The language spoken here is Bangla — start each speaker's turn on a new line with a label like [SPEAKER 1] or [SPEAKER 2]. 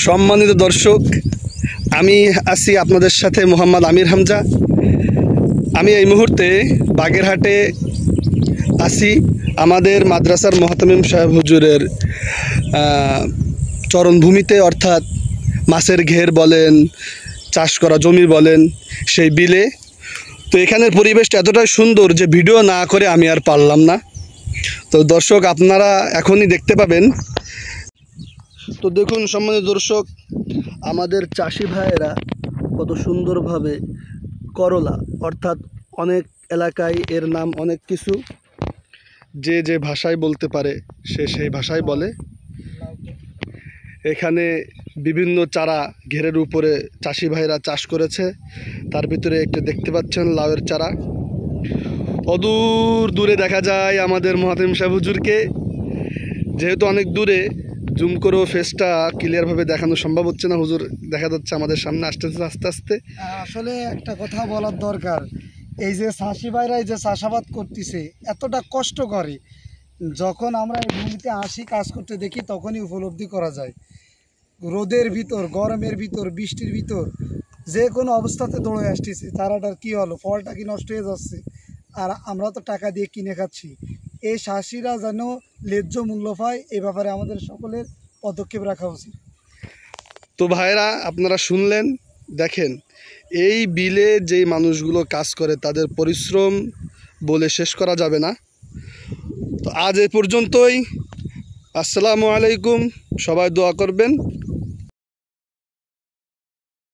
[SPEAKER 1] সম্মানিত দর্শক, আমি আছি আপনাদের সাথে মোহাম্মদ আমির হামজা। আমি এই মুহূর্তে বাগেরহাটে আছি আমাদের মাদ্রাসার মোহতামিম সাহেব হুজুরের চরণভূমিতে, অর্থাৎ মাছের ঘের বলেন, চাষ করা জমি বলেন, সেই বিলে। তো এখানের পরিবেশটা এতটাই সুন্দর যে ভিডিও না করে আমি আর পারলাম না। তো দর্শক, আপনারা এখনই দেখতে পাবেন। তো দেখুন সম্মানিত দর্শক, আমাদের চাষি ভাইয়েরা কত সুন্দরভাবে করলা, অর্থাৎ অনেক এলাকায় এর নাম অনেক কিছু, যে যে ভাষায় বলতে পারে সে সেই ভাষায় বলে। এখানে বিভিন্ন চারা ঘেরের উপরে চাষি ভাইরা চাষ করেছে। তার ভিতরে একটু দেখতে পাচ্ছেন লাউয়ের চারা। অদূর দূরে দেখা যায় আমাদের মোহতামিম সাহেব হুজুরকে। যেহেতু অনেক দূরে, জুম করেও ফেসটা ক্লিয়ারভাবে দেখানো সম্ভব হচ্ছে না। হুজুর দেখা যাচ্ছে আমাদের সামনে আসতেছে আস্তে আস্তে।
[SPEAKER 2] আসলে একটা কথা বলার দরকার, এই যে চাষি ভাইরা এই যে চাষাবাদ করতেছে এতটা কষ্ট করে, যখন আমরা এই ভূমিতে আসি কাজ করতে দেখি তখনই উপলব্ধি করা যায়। রোদের ভিতর, গরমের ভিতর, বৃষ্টির ভিতর যে কোনো অবস্থাতে দৌড়ে আসতেছে। চারাটার কী হলো, ফলটা কি নষ্ট হয়ে যাচ্ছে, আর আমরা তো টাকা দিয়ে কিনে খাচ্ছি। এই চাষিরা যেন ন্যায্য মূল্য পায়, এ ব্যাপারে আমাদের সকলের পদক্ষেপ রাখা উচিত।
[SPEAKER 1] তো ভাইরা, আপনারা শুনলেন, দেখেন এই বিলে যেই মানুষগুলো কাজ করে তাদের পরিশ্রম বলে শেষ করা যাবে না। তো আজ এই পর্যন্তই। আসসালামু আলাইকুম, সবাই দোয়া করবেন।